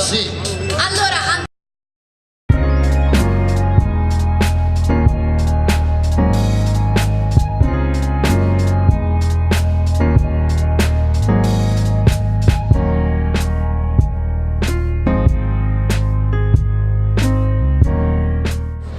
Sì. Allora,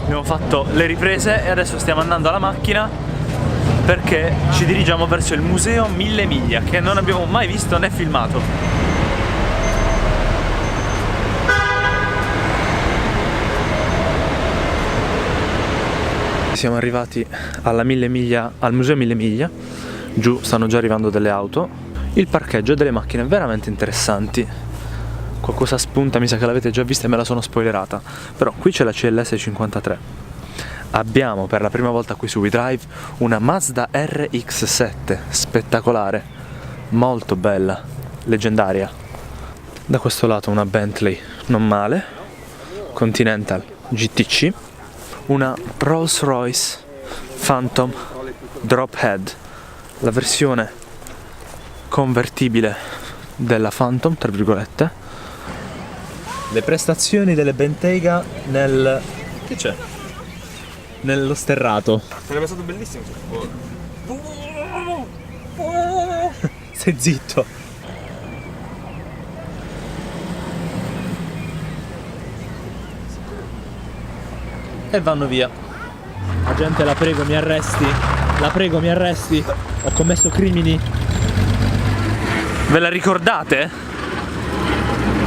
abbiamo fatto le riprese e adesso stiamo andando alla macchina perché ci dirigiamo verso il museo Mille Miglia, che non abbiamo mai visto né filmato. Siamo arrivati alla Mille Miglia, al museo Mille Miglia. Giù stanno già arrivando delle auto. Il parcheggio ha delle macchine veramente interessanti. Qualcosa spunta, mi sa che l'avete già vista e me la sono spoilerata. Però qui c'è la CLS 53. Abbiamo per la prima volta qui su WeDrive una Mazda RX-7, spettacolare, molto bella, leggendaria. Da questo lato una Bentley non male, Continental GTC, una Rolls-Royce Phantom Drophead, la versione convertibile della Phantom, tra virgolette. Le prestazioni delle Bentayga nel... che c'è? Nello sterrato. Sarebbe stato bellissimo se Stai zitto. E vanno via. Agente, la prego, mi arresti. La prego, mi arresti. Ho commesso crimini. Ve la ricordate?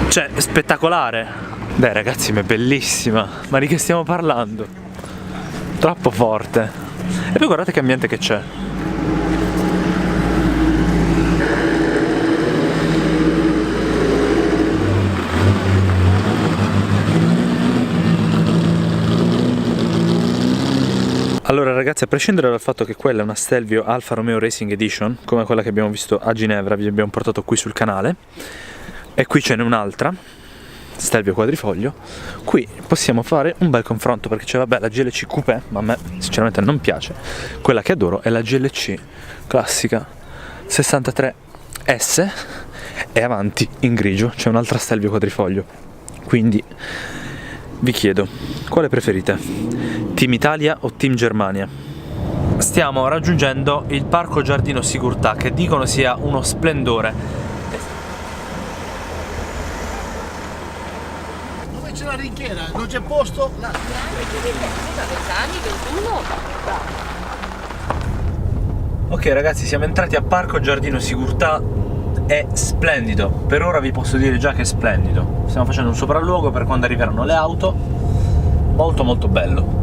Cioè, è spettacolare. Dai ragazzi, ma è bellissima. Ma di che stiamo parlando? Troppo forte. E poi guardate che ambiente che c'è. Allora ragazzi, a prescindere dal fatto che quella è una Stelvio Alfa Romeo Racing Edition, come quella che abbiamo visto a Ginevra, vi abbiamo portato qui sul canale, e qui ce n'è un'altra, Stelvio quadrifoglio, qui possiamo fare un bel confronto perché c'è, vabbè, la GLC Coupé, ma a me sinceramente non piace. Quella che adoro è la GLC classica 63S, e avanti in grigio c'è un'altra Stelvio quadrifoglio. Quindi vi chiedo, quale preferite? Team Italia o Team Germania? Stiamo raggiungendo il Parco Giardino Sigurtà, che dicono sia uno splendore. Dove c'è la ringhiera? Non c'è posto? Là. Ok ragazzi, siamo entrati a Parco Giardino Sigurtà. È splendido, per ora vi posso dire già che è splendido. Stiamo facendo un sopralluogo per quando arriveranno le auto. Molto molto bello.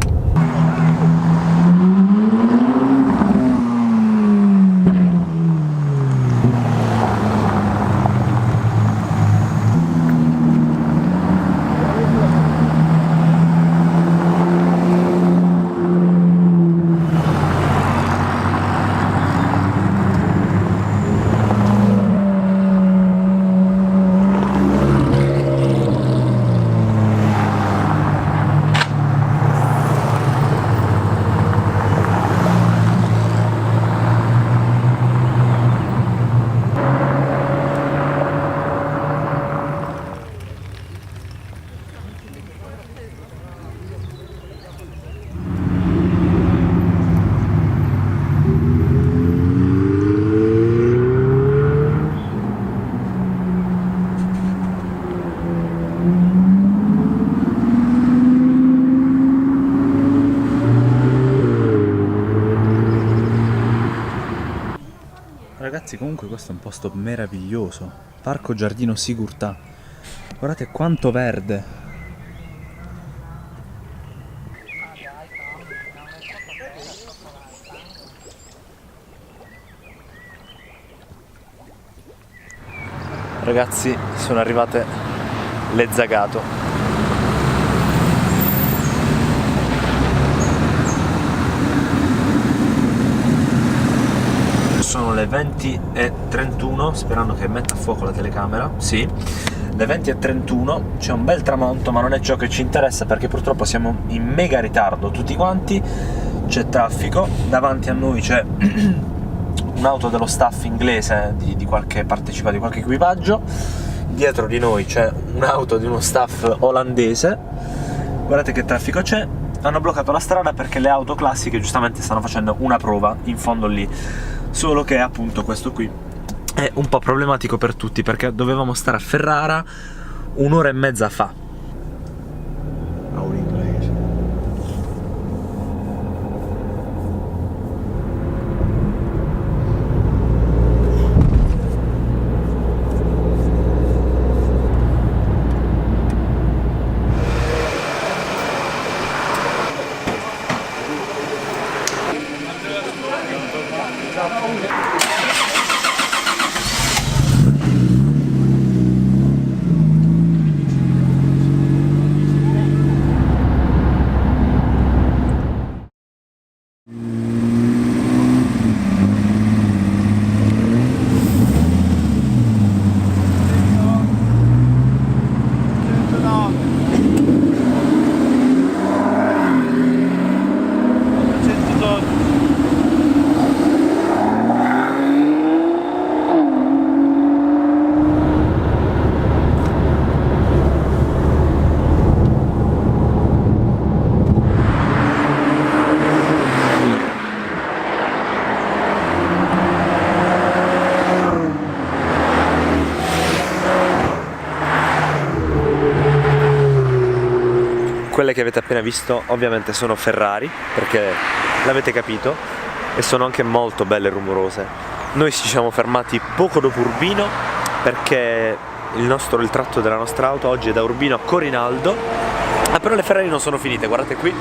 Ragazzi, comunque questo è un posto meraviglioso. Parco Giardino Sigurtà. Guardate quanto verde. Ragazzi, sono arrivate le Zagato. Sono le 20:31, sperando che metta a fuoco la telecamera. Sì, le 20:31, c'è un bel tramonto, ma non è ciò che ci interessa perché purtroppo siamo in mega ritardo tutti quanti. c'è traffico, davanti a noi c'è un'auto dello staff inglese di qualche partecipato, di qualche equipaggio, dietro di noi c'è un'auto di uno staff olandese. Guardate che traffico c'è. Hanno bloccato la strada perché le auto classiche giustamente stanno facendo una prova in fondo lì, solo che appunto questo qui è un po' problematico per tutti perché dovevamo stare a Ferrara un'ora e mezza fa. Quelle che avete appena visto ovviamente sono Ferrari, perché l'avete capito, e sono anche molto belle e rumorose. Noi ci siamo fermati poco dopo Urbino perché il tratto della nostra auto oggi è da Urbino a Corinaldo. Ah, però le Ferrari non sono finite, guardate qui.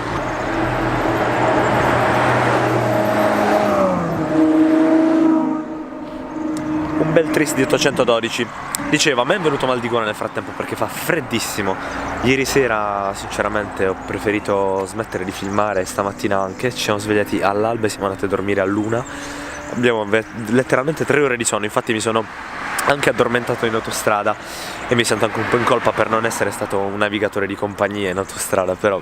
Un bel tris di 812. Dicevo, a me è venuto mal di gola nel frattempo perché fa freddissimo. Ieri sera sinceramente ho preferito smettere di filmare, stamattina anche. Ci siamo svegliati all'alba e siamo andati a dormire all'1. Abbiamo letteralmente 3 ore di sonno, infatti mi sono anche addormentato in autostrada e mi sento anche un po' in colpa per non essere stato un navigatore di compagnia in autostrada, però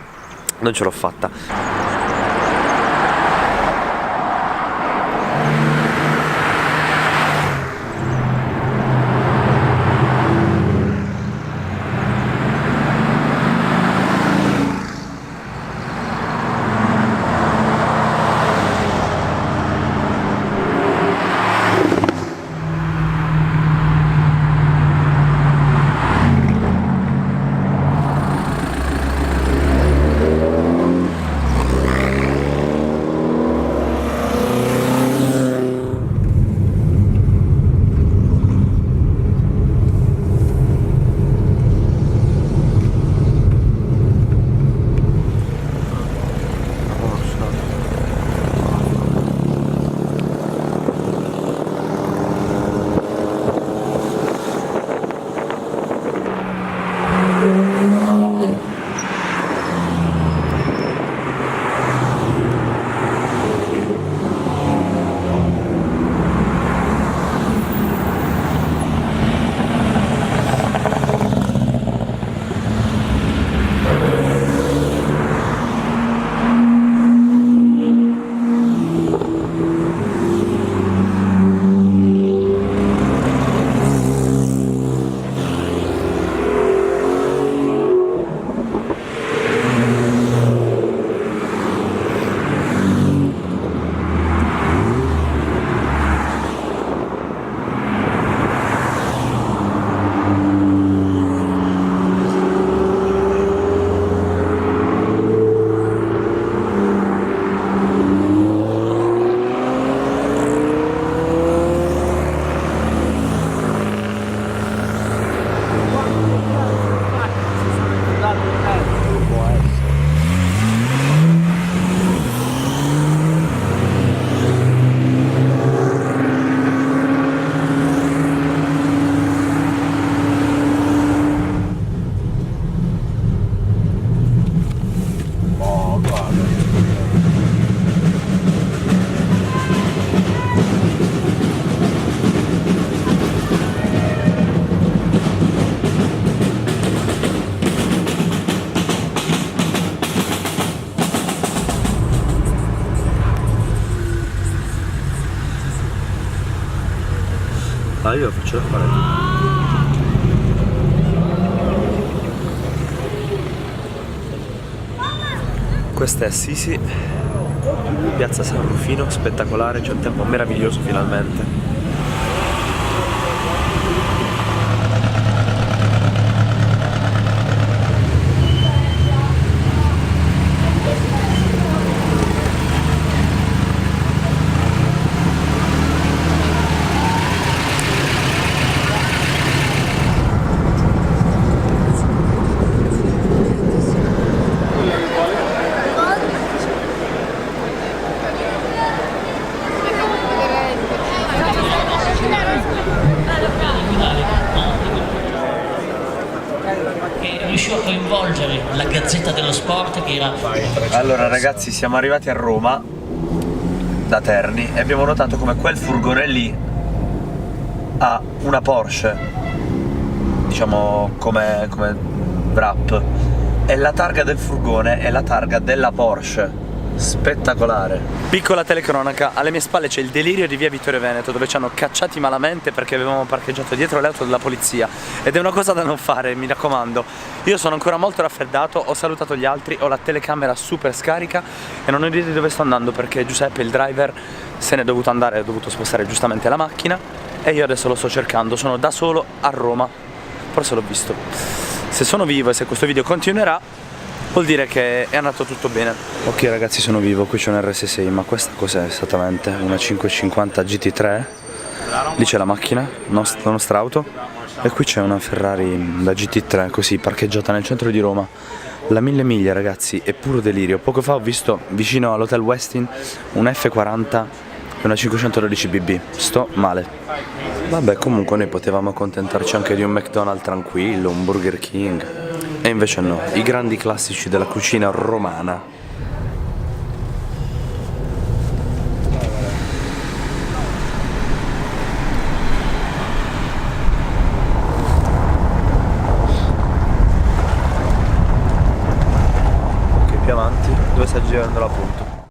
non ce l'ho fatta. Dai, io lo faccio fare. Questa è Assisi, piazza San Rufino, spettacolare, c'è un tempo meraviglioso finalmente. Riuscivo a coinvolgere la Gazzetta dello Sport che era... Allora ragazzi, siamo arrivati a Roma da Terni e abbiamo notato come quel furgone lì ha una Porsche, diciamo come wrap, e la targa del furgone è la targa della Porsche. Spettacolare. Piccola telecronaca, alle mie spalle c'è il delirio di via Vittorio Veneto, dove ci hanno cacciati malamente perché avevamo parcheggiato dietro le auto della polizia, ed è una cosa da non fare, mi raccomando. Io sono ancora molto raffreddato, ho salutato gli altri, ho la telecamera super scarica e non ho idea di dove sto andando perché Giuseppe, il driver, se n'è dovuto andare, ha dovuto spostare giustamente la macchina e io adesso lo sto cercando. Sono da solo a Roma, forse l'ho visto. Se sono vivo e se questo video continuerà vuol dire che è andato tutto bene. Ok ragazzi, sono vivo, qui c'è un RS6, ma questa cos'è esattamente? Una 550 GT3? Lì c'è la macchina, la nostra auto, e qui c'è una Ferrari da GT3 così parcheggiata nel centro di Roma. La 1000 miglia ragazzi, è puro delirio. Poco fa ho visto vicino all'Hotel Westin un F40 e una 512 BB, sto male. Vabbè, comunque noi potevamo accontentarci anche di un McDonald's tranquillo, un Burger King. E invece no, i grandi classici della cucina romana. Ok, più avanti, dove sta girando la punta?